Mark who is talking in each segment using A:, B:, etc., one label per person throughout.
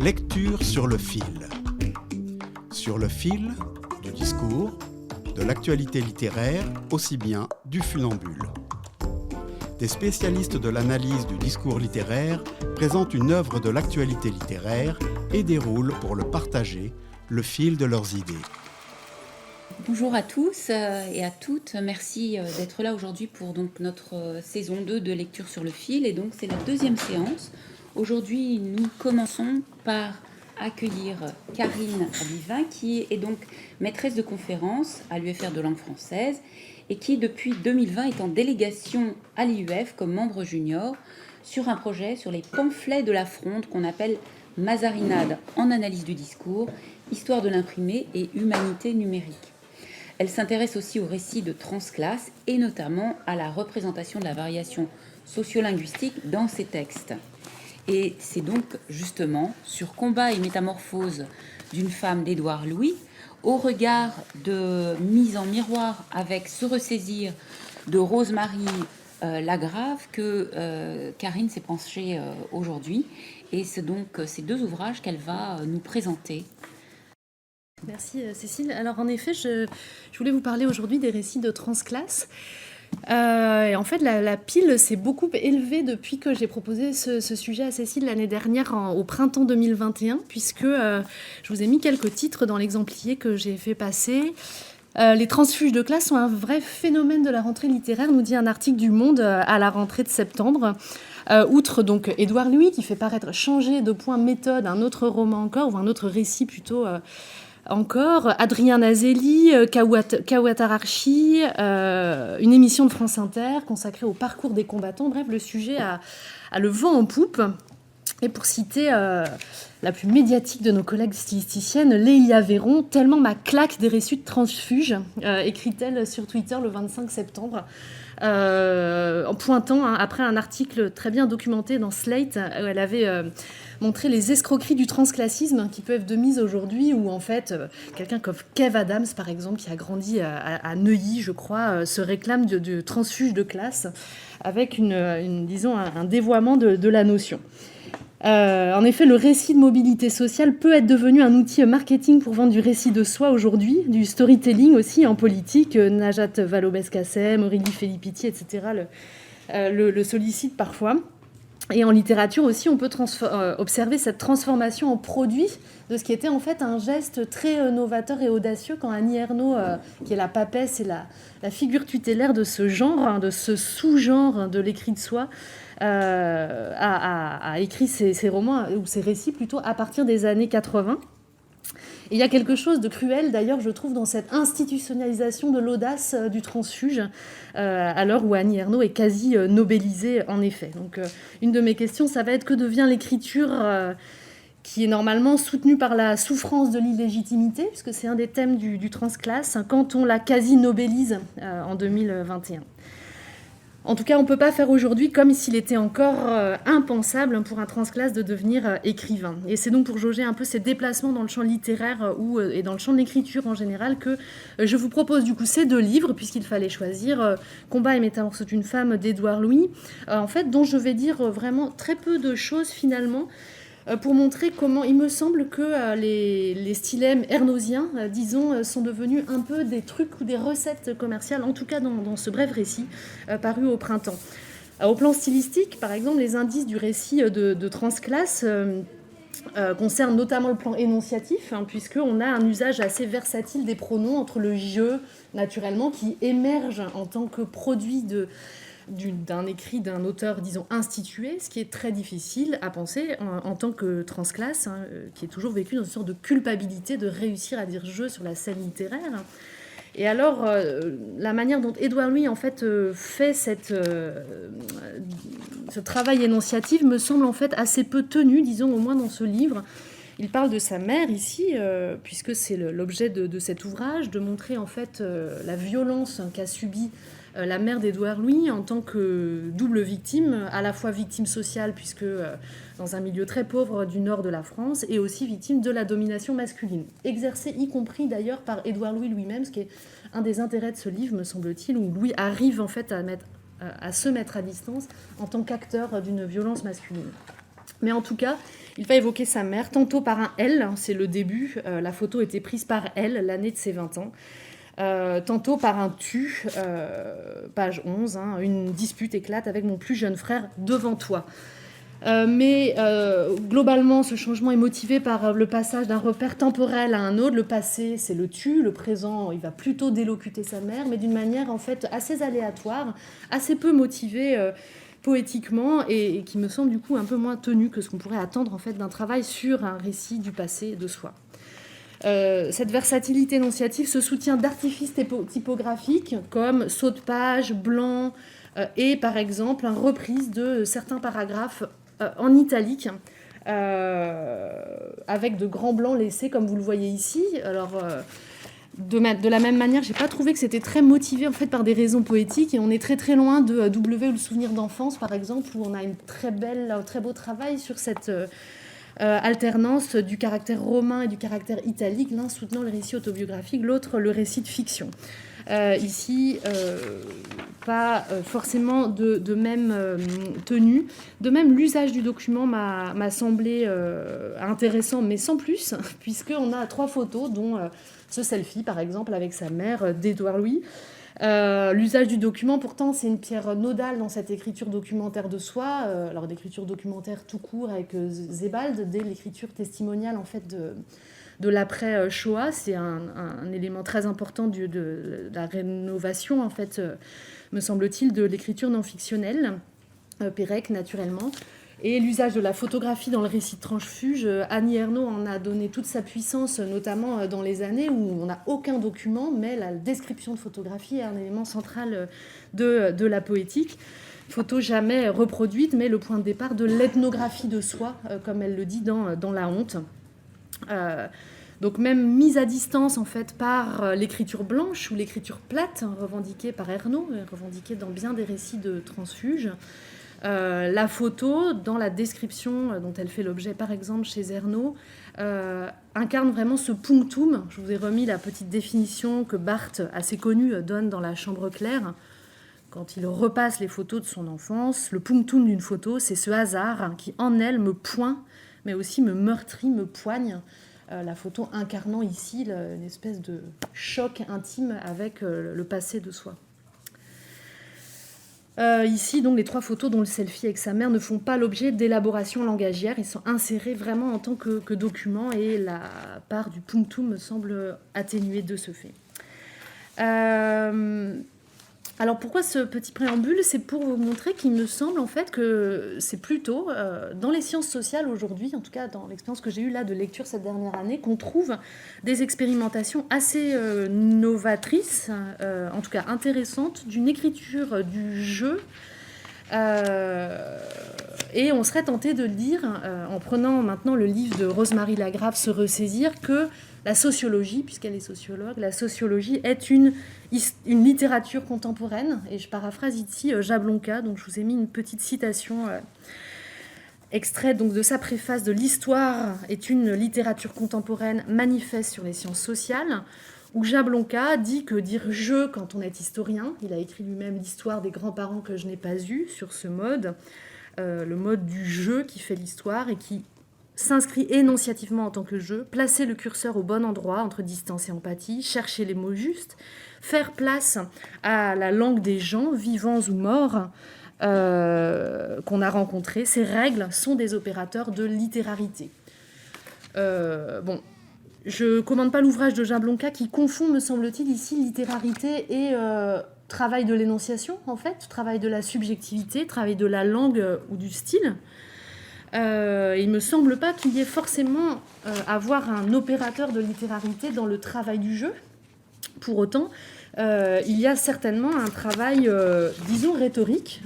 A: Lecture sur le fil. Sur le fil du discours, de l'actualité littéraire, aussi bien du funambule. Des spécialistes de l'analyse du discours littéraire présentent une œuvre de l'actualité littéraire et déroulent, pour le partager, le fil de leurs idées.
B: Bonjour à tous et à toutes, merci d'être là aujourd'hui pour donc notre saison 2 de lecture sur le fil, et donc c'est la deuxième séance. Aujourd'hui nous commençons par accueillir Karine Abivin, qui est donc maîtresse de conférence à l'UFR de langue française et qui depuis 2020 est en délégation à l'IUF comme membre junior sur un projet sur les pamphlets de la Fronde qu'on appelle Mazarinade en analyse du discours, histoire de l'imprimé et humanité numérique. Elle s'intéresse aussi aux récits de transclasse et notamment à la représentation de la variation sociolinguistique dans ces textes. Et c'est donc justement sur Combat et métamorphose d'une femme d'Édouard Louis, au regard de mise en miroir avec Se ressaisir de Rose-Marie Lagrave que Karine s'est penchée aujourd'hui. Et c'est donc ces deux ouvrages qu'elle va nous présenter.
C: Merci Cécile. Alors en effet, je voulais vous parler aujourd'hui des récits de transclasse. Et en fait, la pile s'est beaucoup élevée depuis que j'ai proposé ce sujet à Cécile l'année dernière, au printemps 2021, puisque je vous ai mis quelques titres dans l'exemplier que j'ai fait passer. Les transfuges de classe sont un vrai phénomène de la rentrée littéraire, nous dit un article du Monde à la rentrée de septembre. Outre donc Édouard Louis, qui fait paraître Changer de point méthode, un autre roman encore, ou un autre récit plutôt... encore, Adrien Azelli, Kawatararchi, une émission de France Inter consacrée au parcours des combattants. Bref, le sujet a le vent en poupe. Et pour citer la plus médiatique de nos collègues stylisticiennes, Lélia Véron, tellement ma claque des récits de transfuges, écrit-elle sur Twitter le 25 septembre, en pointant, après un article très bien documenté dans Slate, où elle avait montré les escroqueries du transclassisme qui peuvent être de mise aujourd'hui, où en fait, quelqu'un comme Kev Adams, par exemple, qui a grandi à Neuilly, je crois, se réclame de transfuge de classe, avec disons, un dévoiement de la notion. En effet, le récit de mobilité sociale peut être devenu un outil marketing pour vendre du récit de soi aujourd'hui, du storytelling aussi en politique. Najat Vallaud-Belkacem, Aurélie Filippetti, etc. le sollicitent parfois. Et en littérature aussi, on peut observer cette transformation en produit de ce qui était en fait un geste très novateur et audacieux quand Annie Ernaux, qui est la papesse et la figure tutélaire de ce genre, de ce sous-genre de l'écrit de soi, a écrit ses romans, ou ses récits plutôt, à partir des années 80. Et il y a quelque chose de cruel, d'ailleurs, je trouve, dans cette institutionnalisation de l'audace du transfuge, à l'heure où Annie Ernaux est quasi nobélisée, en effet. Donc, une de mes questions, ça va être: que devient l'écriture qui est normalement soutenue par la souffrance de l'illégitimité, puisque c'est un des thèmes du transclasse, quand on la quasi-nobélise en 2021. En tout cas, on ne peut pas faire aujourd'hui comme s'il était encore impensable pour un transclasse de devenir écrivain. Et c'est donc pour jauger un peu ces déplacements dans le champ littéraire et dans le champ de l'écriture en général que je vous propose du coup ces deux livres, puisqu'il fallait choisir Combat et métamorphose d'une femme d'Édouard Louis, en fait, dont je vais dire vraiment très peu de choses finalement, pour montrer comment il me semble que les stylèmes ernausiens, disons, sont devenus un peu des trucs ou des recettes commerciales, en tout cas dans ce bref récit paru au printemps. Au plan stylistique, par exemple, les indices du récit de transclasse concernent notamment le plan énonciatif, puisqu'on a un usage assez versatile des pronoms entre le « je », naturellement, qui émerge en tant que produit d'un écrit d'un auteur, disons, institué, ce qui est très difficile à penser en tant que transclasse, qui est toujours vécu dans une sorte de culpabilité de réussir à dire « je » sur la scène littéraire. Et alors, la manière dont Édouard Louis, en fait, fait ce travail énonciatif me semble, en fait, assez peu tenu, disons, au moins dans ce livre. Il parle de sa mère ici, puisque c'est l'objet de cet ouvrage, de montrer, en fait, la violence qu'a subie la mère d'Édouard Louis en tant que double victime, à la fois victime sociale, puisque dans un milieu très pauvre du nord de la France, et aussi victime de la domination masculine, exercée y compris d'ailleurs par Édouard Louis lui-même, ce qui est un des intérêts de ce livre, me semble-t-il, où Louis arrive en fait à se mettre à distance en tant qu'acteur d'une violence masculine. Mais en tout cas, il va évoquer sa mère, tantôt par un « elle », c'est le début, la photo était prise par elle, l'année de ses 20 ans, tantôt par un « tu », page 11, hein, une dispute éclate avec mon plus jeune frère devant toi. Mais globalement, ce changement est motivé par le passage d'un repère temporel à un autre. Le passé, c'est le tu, le présent, il va plutôt délocuter sa mère, mais d'une manière en fait assez aléatoire, assez peu motivée poétiquement et qui me semble du coup un peu moins tenue que ce qu'on pourrait attendre en fait d'un travail sur un récit du passé de soi. Cette versatilité énonciative se soutient d'artifices typographiques comme saut de page, blanc et par exemple une reprise de certains paragraphes en italique avec de grands blancs laissés comme vous le voyez ici. Alors de la même manière, j'ai pas trouvé que c'était très motivé en fait par des raisons poétiques et on est très très loin de W ou le souvenir d'enfance par exemple où on a un très beau travail sur cette alternance du caractère romain et du caractère italique, l'un soutenant le récit autobiographique, l'autre le récit de fiction. Ici, pas forcément de même tenue. De même, l'usage du document m'a semblé intéressant, mais sans plus, puisqu'on a 3 photos, dont ce selfie, par exemple, avec sa mère d'Édouard Louis. L'usage du document, pourtant, c'est une pierre nodale dans cette écriture documentaire de soi, alors d'écriture documentaire tout court avec Sebald, dès l'écriture testimoniale, en fait, de l'après-Shoah. C'est un élément très important de la rénovation, en fait, me semble-t-il, de l'écriture non fictionnelle, Pérec, naturellement. Et l'usage de la photographie dans le récit de transfuge, Annie Ernaux en a donné toute sa puissance, notamment dans les années où on n'a aucun document, mais la description de photographie est un élément central de la poétique. Photo jamais reproduite, mais le point de départ de l'ethnographie de soi, comme elle le dit dans La Honte. Donc même mise à distance en fait par l'écriture blanche ou l'écriture plate, revendiquée par Ernaux, revendiquée dans bien des récits de transfuge. La photo, dans la description dont elle fait l'objet par exemple chez Ernaux, incarne vraiment ce punctum. Je vous ai remis la petite définition que Barthes, assez connu, donne dans La Chambre claire. Quand il repasse les photos de son enfance, le punctum d'une photo, c'est ce hasard qui en elle me poigne, mais aussi me meurtrit, me poigne. La photo incarnant ici une espèce de choc intime avec le passé de soi. Ici, donc, les 3 photos, dont le selfie avec sa mère, ne font pas l'objet d'élaboration langagière. Ils sont insérés vraiment en tant que document et la part du punctum me semble atténuée de ce fait. Alors pourquoi ce petit préambule ? C'est pour vous montrer qu'il me semble en fait que c'est plutôt dans les sciences sociales aujourd'hui, en tout cas dans l'expérience que j'ai eue là de lecture cette dernière année, qu'on trouve des expérimentations assez novatrices, en tout cas intéressantes, d'une écriture du jeu. Et on serait tenté de dire, en prenant maintenant le livre de Rosemarie Lagrave, Se ressaisir, que la sociologie, puisqu'elle est sociologue, la sociologie est une littérature contemporaine. Et je paraphrase ici Jablonka, donc je vous ai mis une petite citation extraite donc, de sa préface de « L'histoire est une littérature contemporaine manifeste sur les sciences sociales », où Jablonka dit que dire « je » quand on est historien, il a écrit lui-même l'histoire des grands-parents que je n'ai pas eus sur ce mode, le mode du jeu qui fait l'histoire et qui s'inscrit énonciativement en tant que jeu, placer le curseur au bon endroit entre distance et empathie, chercher les mots justes, faire place à la langue des gens, vivants ou morts, qu'on a rencontrés. Ces règles sont des opérateurs de littérarité. Je ne commande pas l'ouvrage de Jablonka qui confond, me semble-t-il, ici littérarité et travail de l'énonciation, en fait, travail de la subjectivité, travail de la langue ou du style. Il ne me semble pas qu'il y ait forcément avoir un opérateur de littérarité dans le travail du jeu. Pour autant, il y a certainement un travail, disons, rhétorique,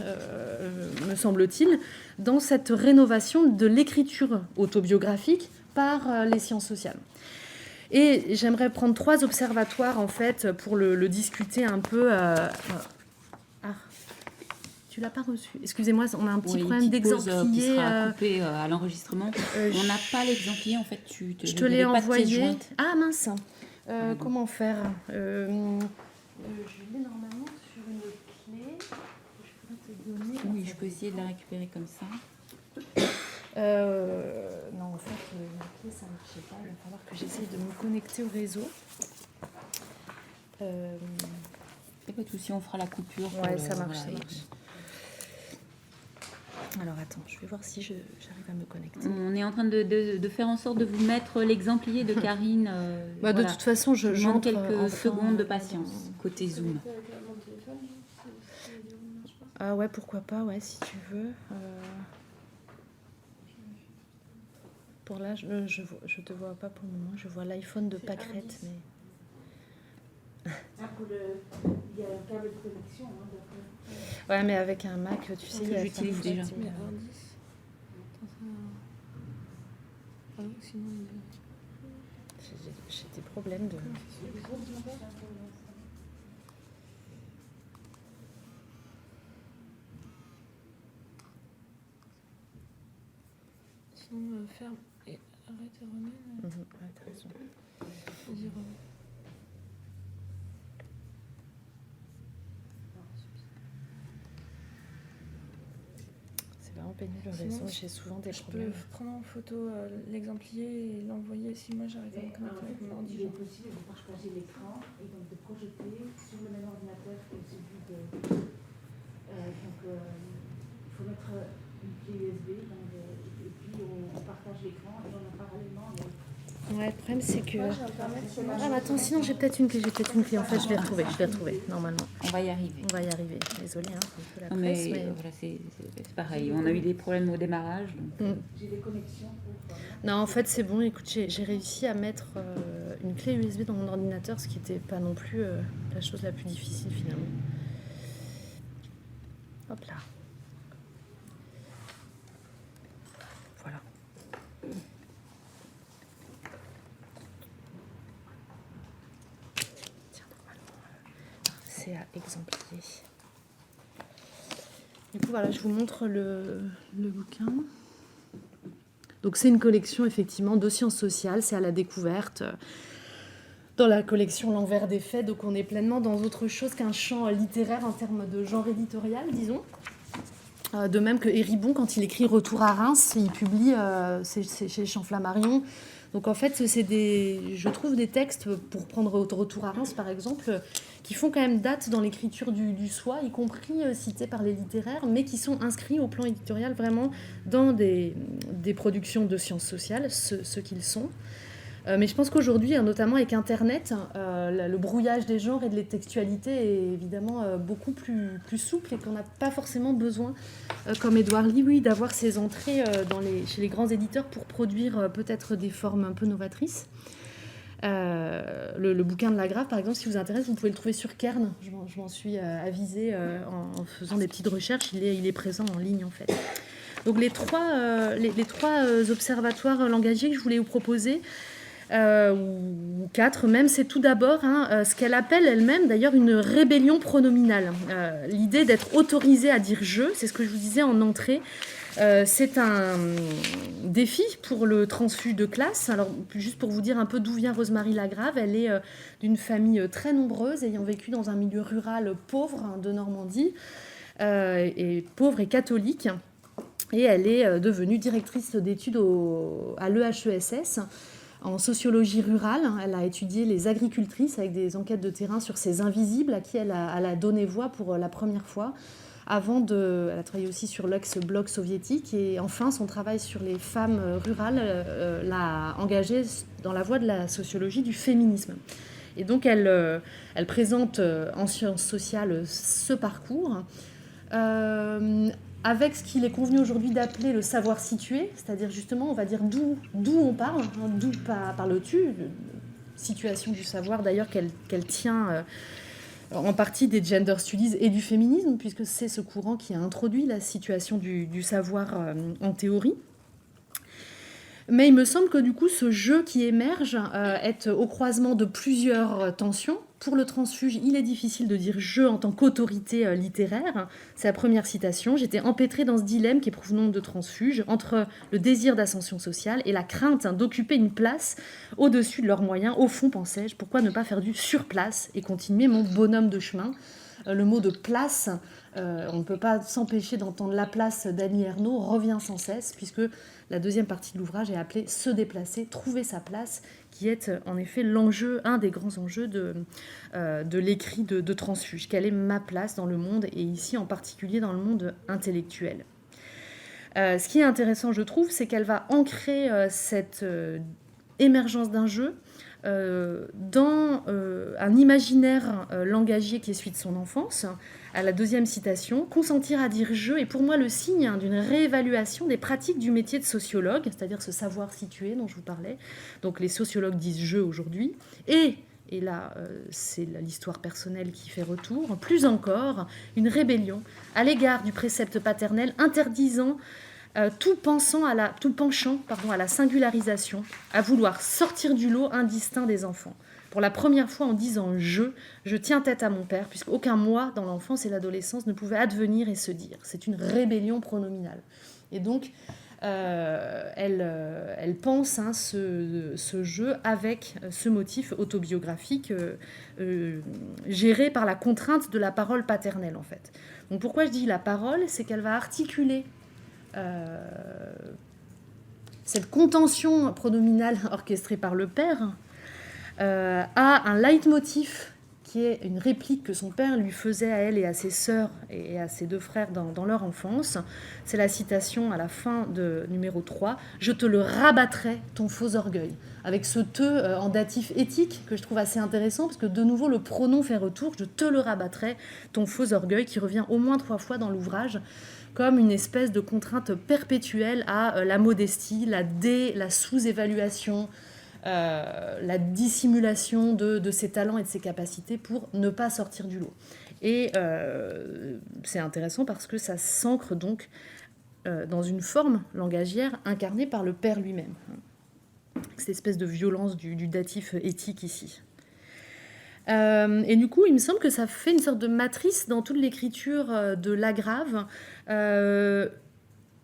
C: me semble-t-il, dans cette rénovation de l'écriture autobiographique par les sciences sociales. Et j'aimerais prendre 3 observatoires, en fait, pour le discuter un peu. Tu l'as pas reçu. Excusez-moi, on a un petit problème d'exemplier.
B: Qui sera coupé à l'enregistrement. On n'a pas l'exemplier, en fait.
C: Je te l'ai envoyé. Ah mince. Comment faire je l'ai normalement sur une clé. Je pourrais te donner.
B: Oui, je peux essayer de la récupérer comme ça.
C: Non, en fait, ma clé, ça ne marchait pas. Il va falloir que j'essaye de me connecter au réseau.
B: C'est pas de souci, on fera la coupure.
C: Ouais, ça marche, ça marche. Alors attends, je vais voir si j'arrive à me connecter.
B: On est en train de faire en sorte de vous mettre l'exemplier de Karine.
C: De toute façon, je
B: demande
C: j'entre
B: quelques secondes de patience côté Zoom.
C: Ah ouais, pourquoi pas, ouais, si tu veux. Pour là, je te vois pas pour le moment. Je vois l'iPhone de Pâquerette, mais...
D: Il y a un câble de connexion.
C: Ouais, mais avec un Mac, tu sais, il y a
B: j'utilise
C: ça,
B: déjà.
C: J'ai des problèmes de...
D: Sinon, ferme et arrête et remets.
C: Ouais, t'as raison.
D: Vas-y, remets.
C: C'est vraiment pénible le
D: Sinon,
C: réseau, j'ai souvent des
D: Je peux
C: problèmes.
D: prendre en photo l'exemplier et l'envoyer si moi j'arrive à me connecter avec mon ordi.
E: Il est possible de partager l'écran et donc de projeter sur le même ordinateur que celui de... il faut mettre une clé USB et puis on partage l'écran et on a parallèlement...
C: Ouais, le problème c'est que...
D: Moi, j'ai Internet, c'est
C: Ah bah attends, sinon j'ai peut-être une clé, En fait, je vais retrouver, normalement.
B: On va y arriver.
C: On va y arriver. Désolée, hein, c'est un peu la
B: Non,
C: presse,
B: mais
C: mais...
B: voilà, c'est pareil. On a eu des problèmes au démarrage. Donc,
E: J'ai des connexions pour...
C: Non, en fait, c'est bon. Écoute, j'ai réussi à mettre une clé USB dans mon ordinateur, ce qui n'était pas non plus la chose la plus difficile, finalement. Hop là. Voilà. Tiens, normalement, c'est à exemplier. Du coup, voilà, je vous montre le bouquin. Donc c'est une collection effectivement de sciences sociales, c'est à la découverte. Dans la collection L'Envers des faits, donc on est pleinement dans autre chose qu'un champ littéraire en termes de genre éditorial, disons. De même que Héribon, quand il écrit Retour à Reims, il publie, c'est chez Champs-Flammarion. Donc en fait, je trouve des textes, pour prendre Retour à Reims par exemple, qui font quand même date dans l'écriture du soi, y compris cités par les littéraires, mais qui sont inscrits au plan éditorial vraiment dans des productions de sciences sociales, ce qu'ils sont. Mais je pense qu'aujourd'hui, notamment avec Internet, le brouillage des genres et de les textualités est évidemment beaucoup plus souple et qu'on n'a pas forcément besoin, comme Édouard Lee, oui, d'avoir ces entrées chez les grands éditeurs pour produire peut-être des formes un peu novatrices. Le bouquin de Lagrave, par exemple, si vous intéresse, vous pouvez le trouver sur Cairn. Je m'en suis avisée en faisant des petites recherches. Il est présent en ligne, en fait. Donc les trois observatoires langagiers que je voulais vous proposer, ou 4 même, c'est tout d'abord ce qu'elle appelle elle-même d'ailleurs une rébellion pronominale. L'idée d'être autorisée à dire « je », c'est ce que je vous disais en entrée. C'est un défi pour le transfuge de classe. Alors, juste pour vous dire un peu d'où vient Rosemarie Lagrave, elle est d'une famille très nombreuse, ayant vécu dans un milieu rural pauvre de Normandie, et pauvre et catholique. Et elle est devenue directrice d'études à l'EHESS en sociologie rurale. Elle a étudié les agricultrices avec des enquêtes de terrain sur ces invisibles à qui elle a donné voix pour la première fois. Elle a travaillé aussi sur l'ex-bloc soviétique et enfin son travail sur les femmes rurales l'a engagée dans la voie de la sociologie du féminisme. Et donc elle présente en sciences sociales ce parcours avec ce qu'il est convenu aujourd'hui d'appeler le savoir situé, c'est-à-dire justement on va dire d'où on parle, d'où parles-tu, situation du savoir d'ailleurs qu'elle tient en partie des gender studies et du féminisme, puisque c'est ce courant qui a introduit la situation du savoir en théorie. Mais il me semble que du coup, ce jeu qui émerge est au croisement de plusieurs tensions. Pour le transfuge, il est difficile de dire « je » en tant qu'autorité littéraire. C'est la première citation. J'étais empêtrée dans ce dilemme qui prouve nom de transfuge entre le désir d'ascension sociale et la crainte d'occuper une place au-dessus de leurs moyens. Au fond, pensais-je, pourquoi ne pas faire du surplace et continuer mon bonhomme de chemin ? Le mot de place, on ne peut pas s'empêcher d'entendre la place d'Annie Ernaux, revient sans cesse, puisque la deuxième partie de l'ouvrage est appelée « Se déplacer, trouver sa place », qui est en effet l'enjeu, un des grands enjeux de l'écrit de Transfuge. Quelle est ma place dans le monde, et ici en particulier dans le monde intellectuel. Ce qui est intéressant, je trouve, c'est qu'elle va ancrer cette émergence d'un jeu dans un imaginaire langagier qui est celui de son enfance. À la deuxième citation, consentir à dire je est pour moi le signe d'une réévaluation des pratiques du métier de sociologue, c'est-à-dire ce savoir situé dont je vous parlais. Donc les sociologues disent je aujourd'hui, et là c'est l'histoire personnelle qui fait retour, plus encore une rébellion à l'égard du précepte paternel interdisant tout penchant à la singularisation, à vouloir sortir du lot indistinct des enfants. Pour la première fois en disant « je tiens tête à mon père », puisqu'aucun moi dans l'enfance et l'adolescence ne pouvait advenir et se dire. C'est une rébellion pronominale. Et donc, elle pense ce jeu avec ce motif autobiographique géré par la contrainte de la parole paternelle, en fait. Donc pourquoi je dis la parole, c'est qu'elle va articuler cette contention pronominale orchestrée par le père a un leitmotiv qui est une réplique que son père lui faisait à elle et à ses sœurs et à ses deux frères dans leur enfance. C'est la citation à la fin de numéro 3 « Je te le rabattrai, ton faux orgueil », avec ce « te » en datif éthique que je trouve assez intéressant, parce que de nouveau le pronom fait retour « Je te le rabattrai, ton faux orgueil », qui revient au moins 3 fois dans l'ouvrage, comme une espèce de contrainte perpétuelle à la modestie, la sous-évaluation, la dissimulation de ses talents et de ses capacités pour ne pas sortir du lot. Et c'est intéressant parce que ça s'ancre donc dans une forme langagière incarnée par le père lui-même. Cette espèce de violence du datif éthique ici. Et du coup, il me semble que ça fait une sorte de matrice dans toute l'écriture de Lagrave,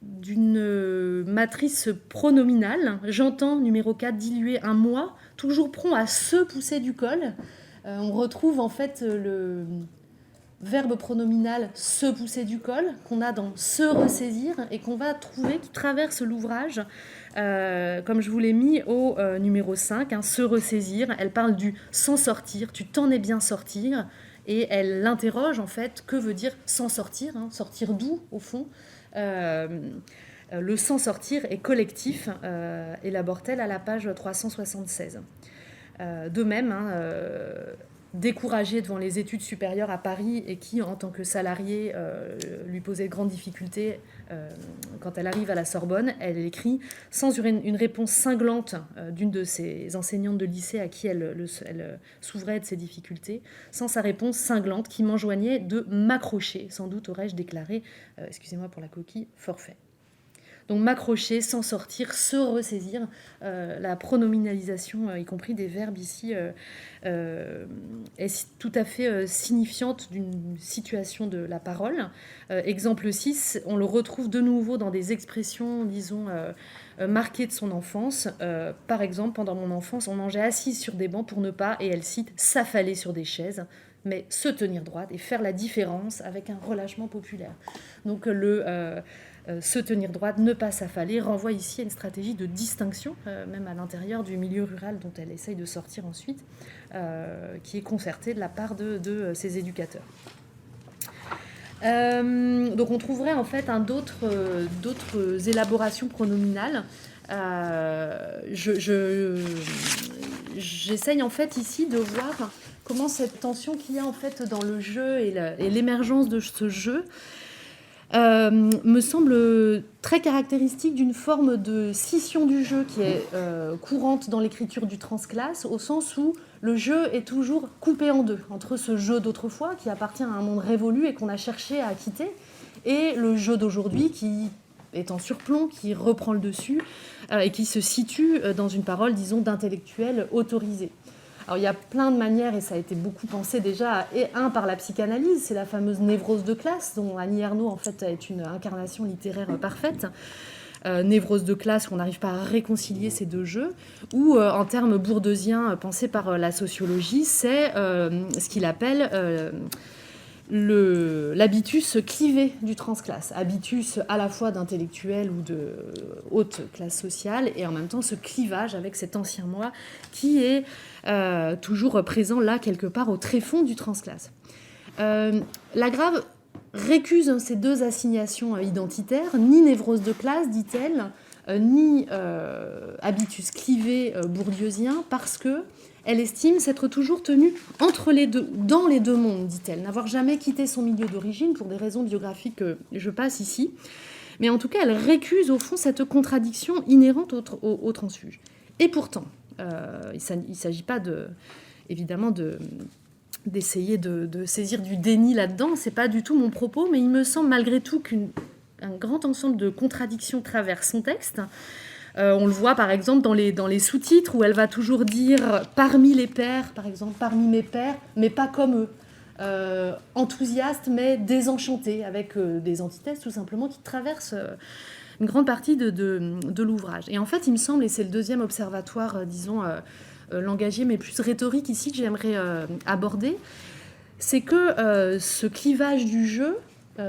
C: d'une matrice pronominale. J'entends, numéro 4, diluer un moi, toujours prompt à se pousser du col. On retrouve en fait le verbe pronominal se pousser du col, qu'on a dans se ressaisir, et qu'on va trouver, qui traverse l'ouvrage, comme je vous l'ai mis au numéro 5, se ressaisir. Elle parle du s'en sortir, tu t'en es bien sortir, et elle l'interroge en fait, que veut dire s'en sortir, sortir d'où au fond. Le s'en sortir est collectif, élabore-t-elle à la page 376. De même, découragée devant les études supérieures à Paris et qui, en tant que salariée, lui posait de grandes difficultés quand elle arrive à la Sorbonne, elle écrit sans une réponse cinglante d'une de ses enseignantes de lycée à qui elle s'ouvrait de ses difficultés, sans sa réponse cinglante qui m'enjoignait de m'accrocher, sans doute aurais-je déclaré, excusez-moi pour la coquille, forfait. Donc m'accrocher, s'en sortir, se ressaisir, la pronominalisation, y compris des verbes ici, est tout à fait signifiante d'une situation de la parole. Exemple 6, on le retrouve de nouveau dans des expressions, disons, marquées de son enfance. Par exemple, pendant mon enfance, on mangeait assise sur des bancs pour ne pas, et elle cite, s'affaler sur des chaises, mais se tenir droite et faire la différence avec un relâchement populaire. Donc se tenir droite, ne pas s'affaler, renvoie ici à une stratégie de distinction, même à l'intérieur du milieu rural dont elle essaye de sortir ensuite, qui est concertée de la part de ses éducateurs. Donc on trouverait en fait d'autres élaborations pronominales. J'essaye en fait ici de voir comment cette tension qu'il y a en fait dans le jeu et l'émergence de ce jeu me semble très caractéristique d'une forme de scission du jeu qui est courante dans l'écriture du transclasse, au sens où le jeu est toujours coupé en deux, entre ce jeu d'autrefois qui appartient à un monde révolu et qu'on a cherché à quitter, et le jeu d'aujourd'hui qui est en surplomb, qui reprend le dessus et qui se situe dans une parole, disons, d'intellectuel autorisé. Alors, il y a plein de manières, et ça a été beaucoup pensé déjà, par la psychanalyse, c'est la fameuse névrose de classe, dont Annie Ernaux, en fait, est une incarnation littéraire parfaite. Névrose de classe, qu'on n'arrive pas à réconcilier ces deux jeux, ou en termes bourdeusiens pensés par la sociologie, c'est ce qu'il appelle l'habitus clivé du transclasse, habitus à la fois d'intellectuel ou de haute classe sociale, et en même temps ce clivage avec cet ancien moi qui est toujours présent là quelque part au tréfonds du transclasse. Lagrave récuse ces deux assignations identitaires, ni névrose de classe, dit-elle, ni habitus clivé bourdieusien, parce que elle estime s'être toujours tenue entre les deux, dans les deux mondes, dit-elle, n'avoir jamais quitté son milieu d'origine pour des raisons biographiques que je passe ici. Mais en tout cas, elle récuse au fond cette contradiction inhérente au transfuge. Et pourtant, il ne s'agit pas évidemment d'essayer de saisir du déni là-dedans, c'est pas du tout mon propos, mais il me semble malgré tout qu'un grand ensemble de contradictions traverse son texte. On le voit par exemple dans les sous-titres où elle va toujours dire « parmi les pères », par exemple « parmi mes pères, mais pas comme eux ». Enthousiaste mais désenchanté, avec des antithèses tout simplement qui traversent une grande partie de l'ouvrage. Et en fait, il me semble, et c'est le deuxième observatoire, disons, langagier, mais plus rhétorique ici que j'aimerais aborder, c'est que ce clivage du jeu,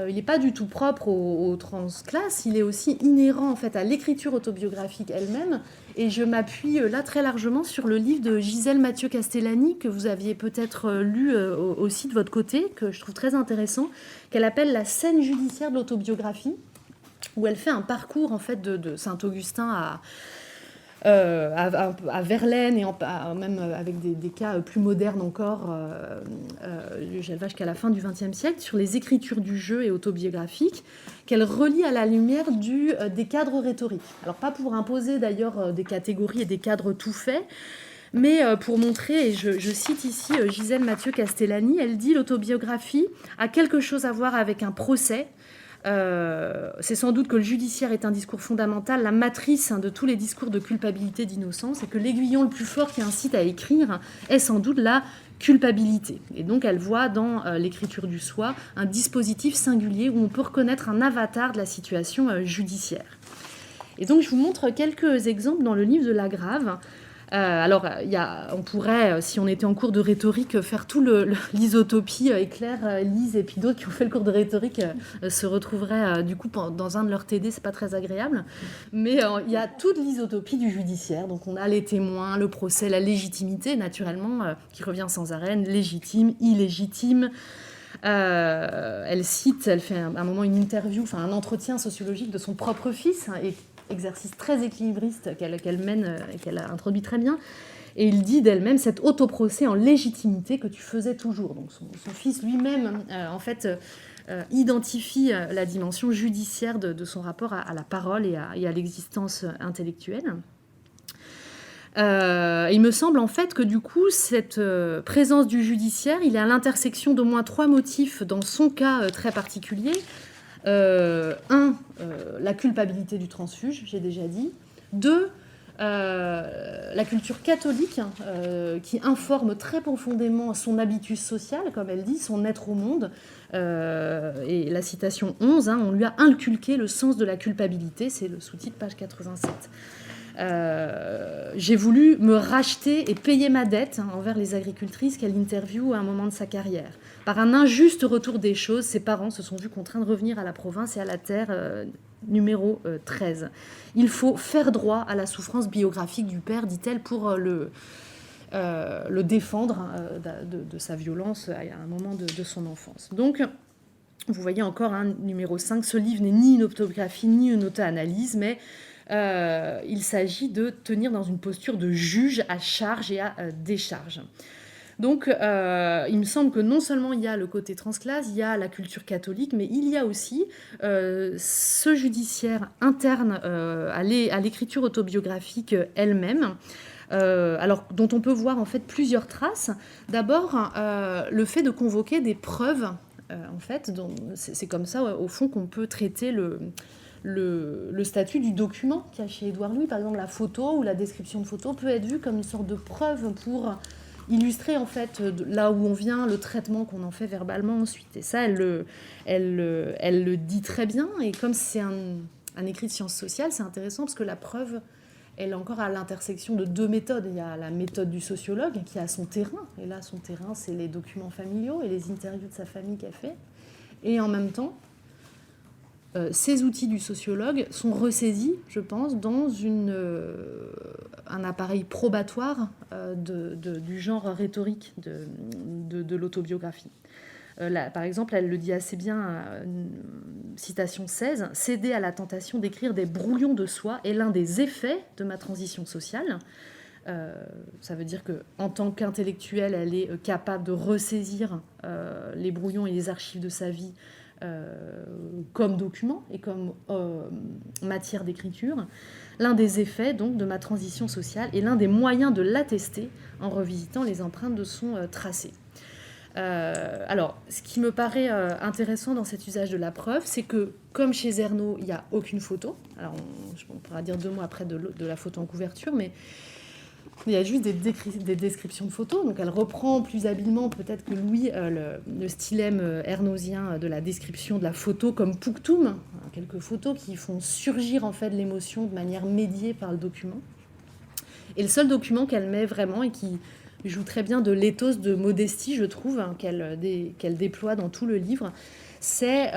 C: il n'est pas du tout propre aux transclasses, il est aussi inhérent en fait à l'écriture autobiographique elle-même, et je m'appuie là très largement sur le livre de Gisèle Mathieu-Castellani que vous aviez peut-être lu aussi de votre côté, que je trouve très intéressant, qu'elle appelle la scène judiciaire de l'autobiographie, où elle fait un parcours en fait de Saint-Augustin à Verlaine, et même avec des cas plus modernes encore, j'elle va jusqu'à la fin du XXe siècle, sur les écritures du jeu et autobiographiques, qu'elle relie à la lumière des cadres rhétoriques. Alors pas pour imposer d'ailleurs des catégories et des cadres tout faits, mais pour montrer, et je cite ici Gisèle Mathieu-Castellani, elle dit « L'autobiographie a quelque chose à voir avec un procès ». C'est sans doute que le judiciaire est un discours fondamental, la matrice de tous les discours de culpabilité, d'innocence, et que l'aiguillon le plus fort qui incite à écrire est sans doute la culpabilité. Et donc elle voit dans l'écriture du soi un dispositif singulier où on peut reconnaître un avatar de la situation judiciaire. Et donc je vous montre quelques exemples dans le livre de Lagrave. Alors, on pourrait, si on était en cours de rhétorique, faire tout l'isotopie, Claire, Lise et puis d'autres qui ont fait le cours de rhétorique se retrouveraient du coup dans un de leurs TD, c'est pas très agréable. Mais il y a toute l'isotopie du judiciaire. Donc on a les témoins, le procès, la légitimité, naturellement, qui revient sans arrêt, légitime, illégitime. Elle fait un moment une interview, enfin un entretien sociologique de son propre fils, et exercice très équilibriste qu'elle mène et qu'elle a introduit très bien. Et il dit d'elle-même cet autoprocès en légitimité que tu faisais toujours. Donc son fils lui-même, en fait, identifie la dimension judiciaire de son rapport à la parole et à l'existence intellectuelle. Il me semble en fait que du coup, cette présence du judiciaire, il est à l'intersection d'au moins 3 motifs dans son cas très particulier. La culpabilité du transfuge, j'ai déjà dit. 2, la culture catholique qui informe très profondément son habitus social, comme elle dit, son être au monde. Et la citation 11, on lui a inculqué le sens de la culpabilité, c'est le sous-titre, page 87. J'ai voulu me racheter et payer ma dette envers les agricultrices qu'elle interviewe à un moment de sa carrière. Par un injuste retour des choses, ses parents se sont vus contraints de revenir à la province et à la terre, numéro 13. Il faut faire droit à la souffrance biographique du père, dit-elle, pour le défendre de sa violence à un moment de son enfance. Donc, vous voyez encore, numéro 5, ce livre n'est ni une autobiographie ni une auto-analyse, mais il s'agit de tenir dans une posture de juge à charge et à décharge. Donc, il me semble que non seulement il y a le côté transclasse, il y a la culture catholique, mais il y a aussi ce judiciaire interne à l'écriture autobiographique elle-même, alors dont on peut voir en fait plusieurs traces. D'abord, le fait de convoquer des preuves, en fait, c'est comme ça au fond qu'on peut traiter le statut du document qu'il y a chez Édouard Louis. Par exemple, la photo ou la description de photo peut être vue comme une sorte de preuve pour illustrer en fait là où on vient, le traitement qu'on en fait verbalement ensuite. Et ça, elle le dit très bien. Et comme c'est un écrit de sciences sociales, c'est intéressant parce que la preuve, elle est encore à l'intersection de deux méthodes. Il y a la méthode du sociologue qui a son terrain, et là son terrain c'est les documents familiaux et les interviews de sa famille qu'elle fait. Et en même temps, ces outils du sociologue sont ressaisis, je pense, dans un appareil probatoire du genre rhétorique de l'autobiographie. Par exemple, elle le dit assez bien, citation 16, « Céder à la tentation d'écrire des brouillons de soi est l'un des effets de ma transition sociale. » Ça veut dire qu'en tant qu'intellectuelle, elle est capable de ressaisir les brouillons et les archives de sa vie comme document et comme matière d'écriture. L'un des effets donc de ma transition sociale et l'un des moyens de l'attester en revisitant les empreintes de son tracé. Alors, ce qui me paraît intéressant dans cet usage de la preuve, c'est que, comme chez Ernaud, il n'y a aucune photo. Alors, on pourra dire 2 mots après de la photo en couverture, mais il y a juste des descriptions de photos. Donc, elle reprend plus habilement, peut-être que Louis, le stylème ernausien de la description de la photo comme punctum, quelques photos qui font surgir en fait l'émotion de manière médiée par le document. Et le seul document qu'elle met vraiment et qui joue très bien de l'éthos de modestie, je trouve, qu'elle déploie dans tout le livre, c'est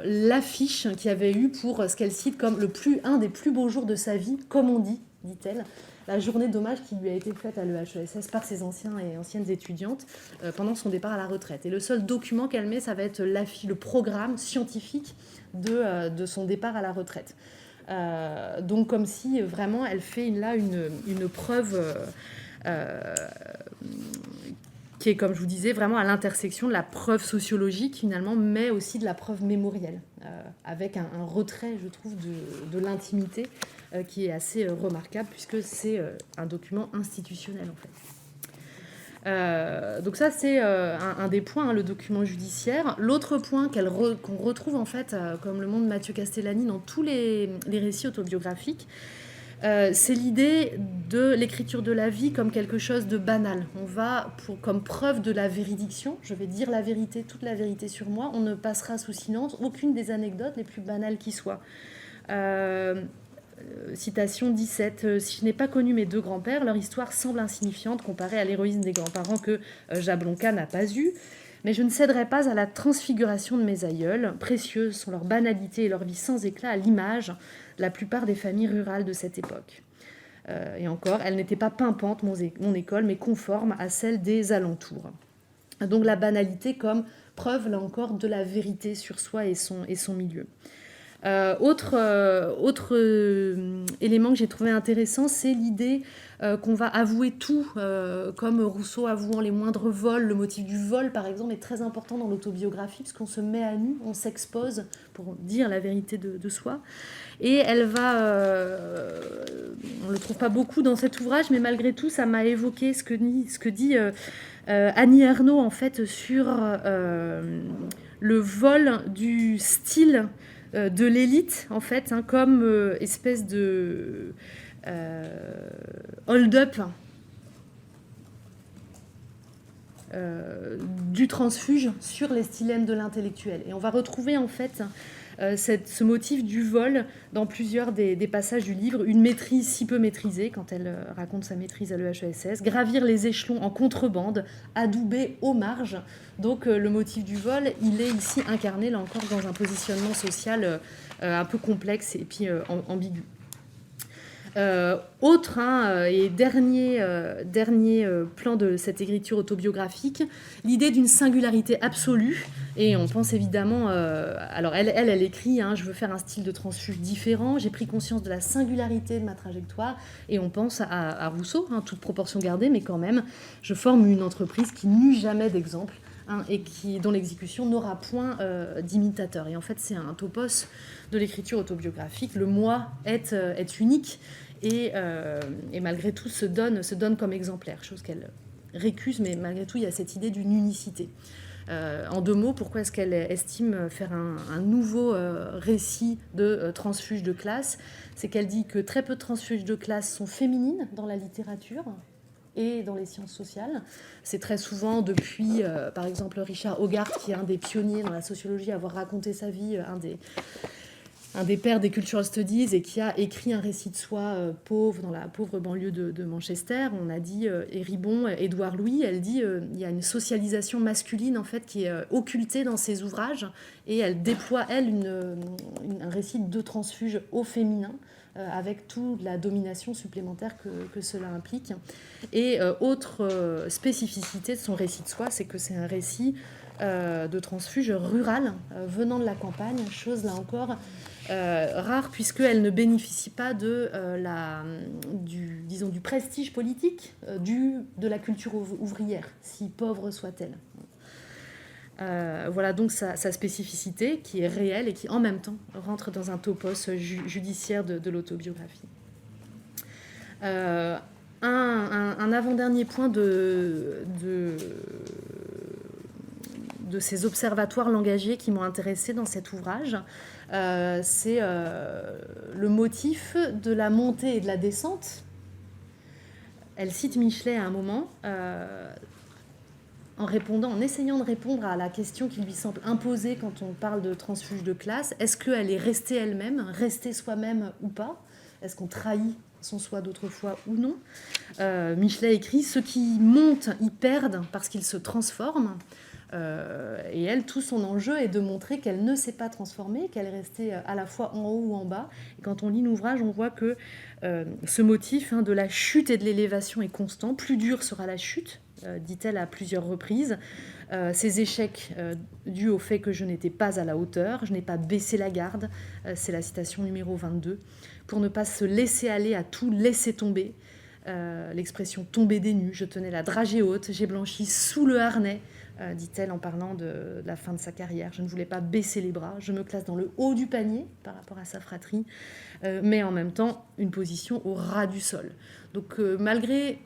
C: l'affiche qu'il y avait eu pour ce qu'elle cite comme un des plus beaux jours de sa vie, comme on dit-elle, la journée d'hommage qui lui a été faite à l'EHESS par ses anciens et anciennes étudiantes pendant son départ à la retraite. Et le seul document qu'elle met, ça va être le programme scientifique de son départ à la retraite. Donc comme si vraiment elle fait là une preuve qui est, comme je vous disais, vraiment à l'intersection de la preuve sociologique finalement, mais aussi de la preuve mémorielle, avec un retrait, je trouve, de l'intimité qui est assez remarquable puisque c'est un document institutionnel en fait. Donc ça c'est un des points, le document judiciaire. L'autre point qu'on retrouve en fait, comme le montre Mathieu Castellani dans tous les récits autobiographiques, c'est l'idée de l'écriture de la vie comme quelque chose de banal. On va, comme preuve de la véridiction, je vais dire la vérité, toute la vérité sur moi, on ne passera sous silence aucune des anecdotes les plus banales qui soient. Citation 17. « Si je n'ai pas connu mes 2 grands-pères, leur histoire semble insignifiante comparée à l'héroïsme des grands-parents que Jablonka n'a pas eu. Mais je ne céderai pas à la transfiguration de mes aïeuls. Précieuses sont leur banalité et leur vie sans éclat à l'image de la plupart des familles rurales de cette époque. » Et encore, elle n'était pas pimpante, mon école, mais conforme à celle des alentours. Donc la banalité comme preuve, là encore, de la vérité sur soi et son milieu. Autre élément que j'ai trouvé intéressant, c'est l'idée qu'on va avouer tout, comme Rousseau avouant les moindres vols. Le motif du vol, par exemple, est très important dans l'autobiographie, parce qu'on se met à nu, on s'expose pour dire la vérité de soi. Et elle va... on ne le trouve pas beaucoup dans cet ouvrage, mais malgré tout, ça m'a évoqué ce que dit Annie Ernaux, en fait, sur le vol du style de l'élite, en fait, comme espèce de hold-up du transfuge sur les stylèmes de l'intellectuel. Et on va retrouver, en fait, ce motif du vol dans plusieurs des passages du livre. Une maîtrise si peu maîtrisée, quand elle raconte sa maîtrise à l'EHESS, gravir les échelons en contrebande, adouber aux marges. Donc le motif du vol, il est ici incarné, là encore, dans un positionnement social un peu complexe et puis ambigu. Autre et dernier plan de cette écriture autobiographique, l'idée d'une singularité absolue. Et on pense évidemment... alors elle écrit, je veux faire un style de transfuge différent, j'ai pris conscience de la singularité de ma trajectoire, et on pense à Rousseau, toute proportion gardée, mais quand même, je forme une entreprise qui n'eut jamais d'exemple, et dont l'exécution n'aura point d'imitateur. Et en fait, c'est un topos de l'écriture autobiographique. Le moi est unique, et malgré tout se donne comme exemplaire, chose qu'elle récuse, mais malgré tout il y a cette idée d'une unicité. En 2 mots, pourquoi est-ce qu'elle estime faire un nouveau récit de transfuge de classe? C'est qu'elle dit que très peu de transfuges de classe sont féminines dans la littérature et dans les sciences sociales. C'est très souvent depuis, par exemple, Richard Hogarth, qui est un des pionniers dans la sociologie à avoir raconté sa vie, un des pères des Cultural Studies et qui a écrit un récit de soi pauvre dans la pauvre banlieue de Manchester. On a dit, Héribon, Édouard Louis, elle dit il y a une socialisation masculine en fait qui est occultée dans ses ouvrages et elle déploie, elle, un récit de transfuge au féminin avec toute la domination supplémentaire que cela implique. Et autre spécificité de son récit de soi, c'est que c'est un récit de transfuge rural venant de la campagne, chose là encore rare puisqu'elle ne bénéficie pas du prestige politique de la culture ouvrière, si pauvre soit-elle. Voilà donc sa spécificité qui est réelle et qui en même temps rentre dans un topos judiciaire de l'autobiographie. Un avant-dernier point de ces observatoires langagiers qui m'ont intéressée dans cet ouvrage, c'est le motif de la montée et de la descente. Elle cite Michelet à un moment, en essayant de répondre à la question qui lui semble imposée quand on parle de transfuge de classe. Est-ce qu'elle est restée elle-même, restée soi-même ou pas ? Est-ce qu'on trahit son soi d'autrefois ou non ? Michelet écrit « Ceux qui montent y perdent parce qu'ils se transforment ». Et elle, tout son enjeu est de montrer qu'elle ne s'est pas transformée, qu'elle est restée à la fois en haut ou en bas. Et quand on lit l'ouvrage, on voit que ce motif de la chute et de l'élévation est constant. Plus dure sera la chute, dit-elle à plusieurs reprises. Ces échecs dus au fait que je n'étais pas à la hauteur, je n'ai pas baissé la garde, c'est la citation numéro 22, pour ne pas se laisser aller à tout laisser tomber. L'expression « tomber des nues », je tenais la dragée haute, j'ai blanchi sous le harnais, dit-elle en parlant de la fin de sa carrière. Je ne voulais pas baisser les bras, je me classe dans le haut du panier par rapport à sa fratrie, mais en même temps une position au ras du sol. Donc malgré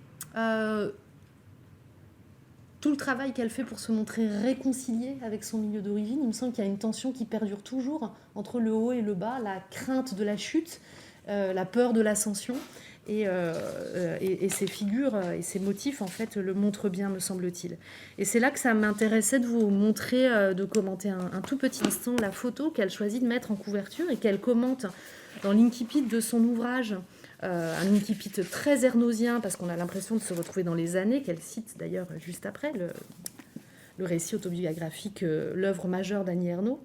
C: tout le travail qu'elle fait pour se montrer réconciliée avec son milieu d'origine, il me semble qu'il y a une tension qui perdure toujours entre le haut et le bas, la crainte de la chute, la peur de l'ascension. Et ces figures et ces motifs, en fait, le montrent bien, me semble-t-il. Et c'est là que ça m'intéressait de vous montrer, de commenter un tout petit instant la photo qu'elle choisit de mettre en couverture et qu'elle commente dans l'incipit de son ouvrage, un incipit très ernosien, parce qu'on a l'impression de se retrouver dans les années, qu'elle cite d'ailleurs juste après, le récit autobiographique, l'œuvre majeure d'Annie Ernaux.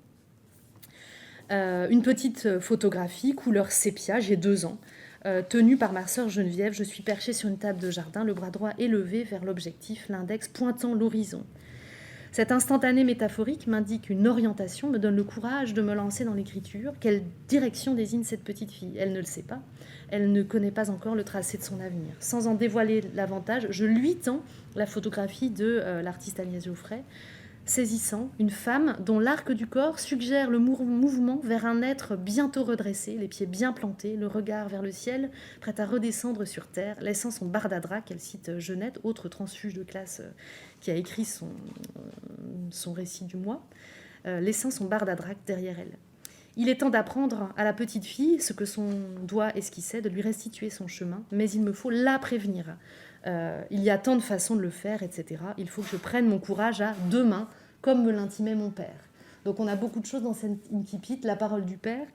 C: Une petite photographie, couleur sépia, j'ai 2 ans. Tenue par ma sœur Geneviève, je suis perchée sur une table de jardin, le bras droit élevé vers l'objectif, l'index pointant l'horizon. Cet instantané métaphorique m'indique une orientation, me donne le courage de me lancer dans l'écriture. Quelle direction désigne cette petite fille ? Elle ne le sait pas. Elle ne connaît pas encore le tracé de son avenir. Sans en dévoiler l'avantage, je lui tends la photographie de l'artiste Agnès Geoffrey, saisissant, une femme dont l'arc du corps suggère le mouvement vers un être bientôt redressé, les pieds bien plantés, le regard vers le ciel, prête à redescendre sur terre, laissant son bardadra, qu'elle cite Genette, autre transfuge de classe qui a écrit son récit du mois, laissant son bardadra derrière elle. Il est temps d'apprendre à la petite fille ce que son doigt esquissait, de lui restituer son chemin, mais il me faut la prévenir. Il y a tant de façons de le faire, etc. Il faut que je prenne mon courage à 2 mains, comme me l'intimait mon père. Donc on a beaucoup de choses dans cette incipit, la parole du père,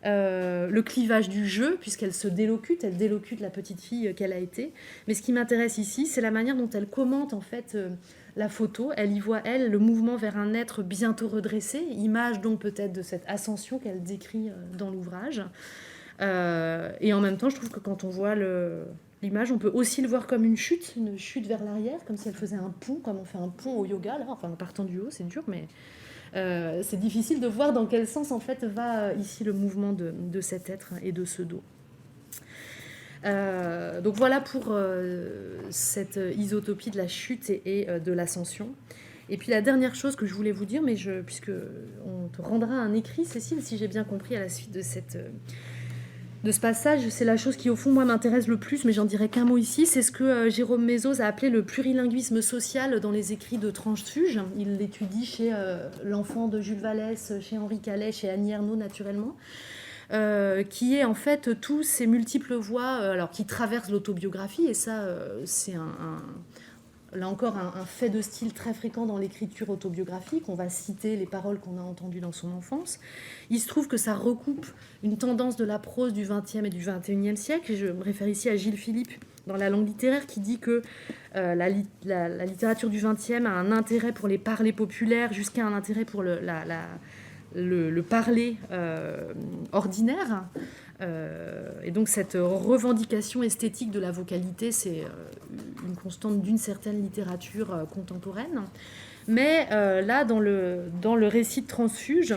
C: le clivage du jeu, puisqu'elle se délocute, elle délocute la petite fille qu'elle a été. Mais ce qui m'intéresse ici, c'est la manière dont elle commente en fait la photo. Elle y voit, elle, le mouvement vers un être bientôt redressé, image donc peut-être de cette ascension qu'elle décrit dans l'ouvrage. Et en même temps, je trouve que quand on voit l'image, on peut aussi le voir comme une chute vers l'arrière, comme si elle faisait un pont, comme on fait un pont au yoga, là, enfin en partant du haut, c'est dur, mais c'est difficile de voir dans quel sens en fait va ici le mouvement de cet être et de ce dos. Donc voilà pour cette isotopie de la chute et de l'ascension. Et puis la dernière chose que je voulais vous dire, mais puisque on te rendra un écrit, Cécile, si j'ai bien compris à la suite de ce passage, c'est la chose qui au fond moi m'intéresse le plus, mais j'en dirai qu'un mot ici, c'est ce que Jérôme Mézos a appelé le plurilinguisme social dans les écrits de transfuge. Il l'étudie chez l'enfant de Jules Vallès, chez Henri Calais, chez Annie Ernaux naturellement, qui est en fait tous ces multiples voies alors qui traversent l'autobiographie, et ça c'est là encore, un fait de style très fréquent dans l'écriture autobiographique. On va citer les paroles qu'on a entendues dans son enfance. Il se trouve que ça recoupe une tendance de la prose du XXe et du XXIe siècle. Et je me réfère ici à Gilles Philippe dans La langue littéraire, qui dit que la littérature du XXe a un intérêt pour les parlers populaires jusqu'à un intérêt pour le parler ordinaire. Et donc cette revendication esthétique de la vocalité, c'est une constante d'une certaine littérature contemporaine. Mais là, dans le récit de Transfuge,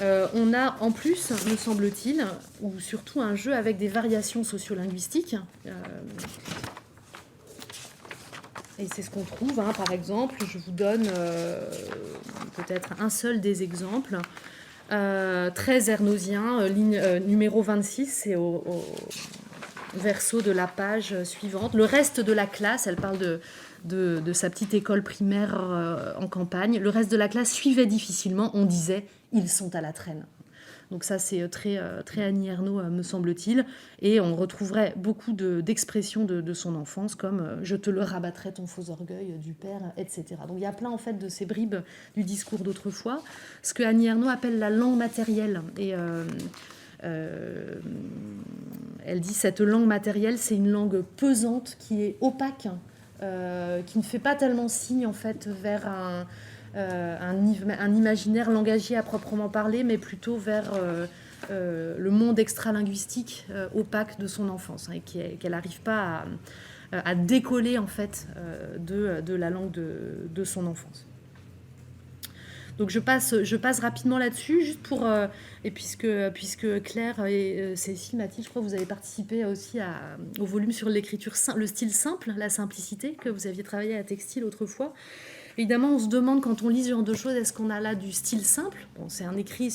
C: on a en plus, me semble-t-il, ou surtout un jeu avec des variations sociolinguistiques. Et c'est ce qu'on trouve, hein. Par exemple, je vous donne peut-être un seul des exemples. Très ernosien, ligne numéro 26, c'est au verso de la page suivante. Le reste de la classe, elle parle de sa petite école primaire en campagne. Le reste de la classe suivait difficilement, on disait « ils sont à la traîne ». Donc ça, c'est très Annie Ernaux, me semble-t-il. Et on retrouverait beaucoup d'expressions de son enfance, comme « je te le rabattrai ton faux orgueil du père », etc. Donc il y a plein, en fait, de ces bribes du discours d'autrefois. Ce que Annie Ernaux appelle la langue matérielle. Et elle dit « cette langue matérielle, c'est une langue pesante qui est opaque, qui ne fait pas tellement signe, en fait, vers un imaginaire langagier à proprement parler, mais plutôt vers le monde extralinguistique opaque de son enfance, hein, et qu'elle n'arrive pas à décoller, en fait, de la langue de son enfance. Donc je passe rapidement là-dessus, juste pour... et puisque Claire et Cécile, Mathilde, je crois que vous avez participé aussi au volume sur l'écriture, le style simple, la simplicité, que vous aviez travaillé à Textile autrefois. Évidemment, on se demande, quand on lit ce genre de choses, est-ce qu'on a là du style simple ? Bon, c'est un écrit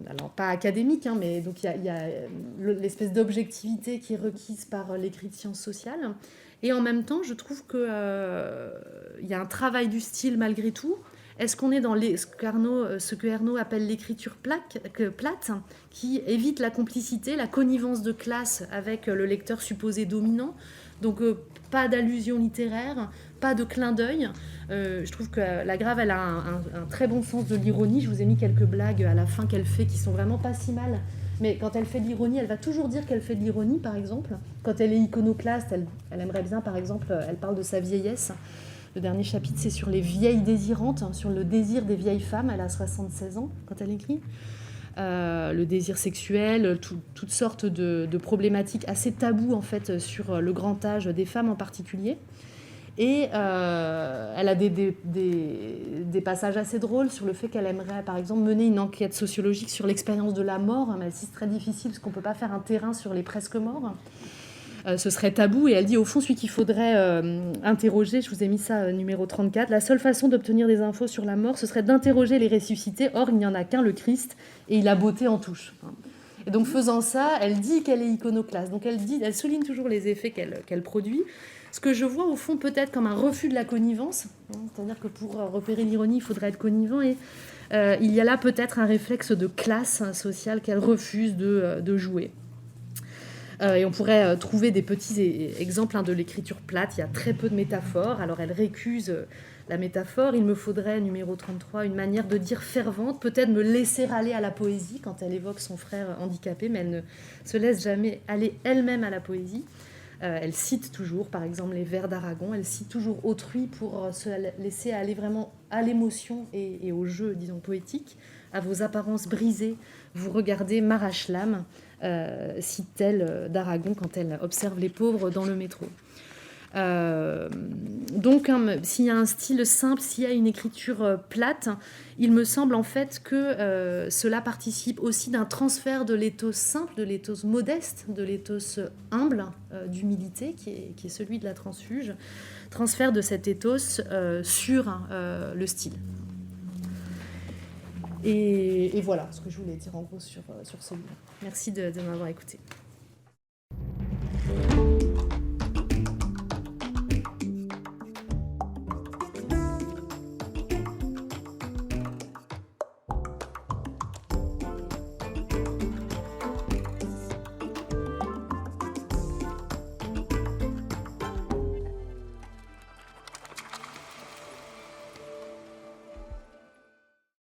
C: alors pas académique, hein, mais donc il y a l'espèce d'objectivité qui est requise par l'écrit de sciences sociales. Et en même temps, je trouve qu'il y a un travail du style malgré tout. Est-ce qu'on est dans ce que Ernaux appelle l'écriture plate, qui évite la complicité, la connivence de classe avec le lecteur supposé dominant ? Donc pas d'allusion littéraire, pas de clin d'œil. Je trouve que la Grave, elle a un très bon sens de l'ironie. Je vous ai mis quelques blagues à la fin qu'elle fait qui sont vraiment pas si mal. Mais quand elle fait de l'ironie, elle va toujours dire qu'elle fait de l'ironie, par exemple. Quand elle est iconoclaste, elle aimerait bien, par exemple, elle parle de sa vieillesse. Le dernier chapitre, c'est sur les vieilles désirantes, hein, sur le désir des vieilles femmes. Elle a 76 ans quand elle écrit. Le désir sexuel, toutes sortes de problématiques assez taboues, en fait, sur le grand âge des femmes en particulier. Et elle a des passages assez drôles sur le fait qu'elle aimerait, par exemple, mener une enquête sociologique sur l'expérience de la mort, mais c'est très difficile parce qu'on ne peut pas faire un terrain sur les presque morts. Ce serait tabou, et elle dit, au fond, celui qu'il faudrait interroger, je vous ai mis ça, numéro 34, la seule façon d'obtenir des infos sur la mort, ce serait d'interroger les ressuscités. Or, il n'y en a qu'un, le Christ, et il a beauté en touche. Et donc, faisant ça, elle dit qu'elle est iconoclaste. Donc, elle souligne toujours les effets qu'elle produit. Ce que je vois, au fond, peut-être comme un refus de la connivence. C'est-à-dire que pour repérer l'ironie, il faudrait être connivant. Et il y a là peut-être un réflexe de classe sociale qu'elle refuse de jouer. Et on pourrait trouver des petits exemples de l'écriture plate. Il y a très peu de métaphores. Alors, elle récuse la métaphore. Il me faudrait, numéro 33, une manière de dire fervente, peut-être me laisser aller à la poésie quand elle évoque son frère handicapé, mais elle ne se laisse jamais aller elle-même à la poésie. Elle cite toujours, par exemple, les vers d'Aragon. Elle cite toujours autrui pour se laisser aller vraiment à l'émotion et au jeu, disons, poétique. À vos apparences brisées, vous regardez m'arrache l'âme, cite-t-elle d'Aragon quand elle observe les pauvres dans le métro. Donc, s'il y a un style simple, s'il y a une écriture plate, il me semble en fait que cela participe aussi d'un transfert de l'éthos simple, de l'éthos modeste, de l'éthos humble, d'humilité, qui est celui de la transfuge, transfert de cet éthos sur le style. Et voilà ce que je voulais dire en gros sur ce livre. Merci de m'avoir écouté.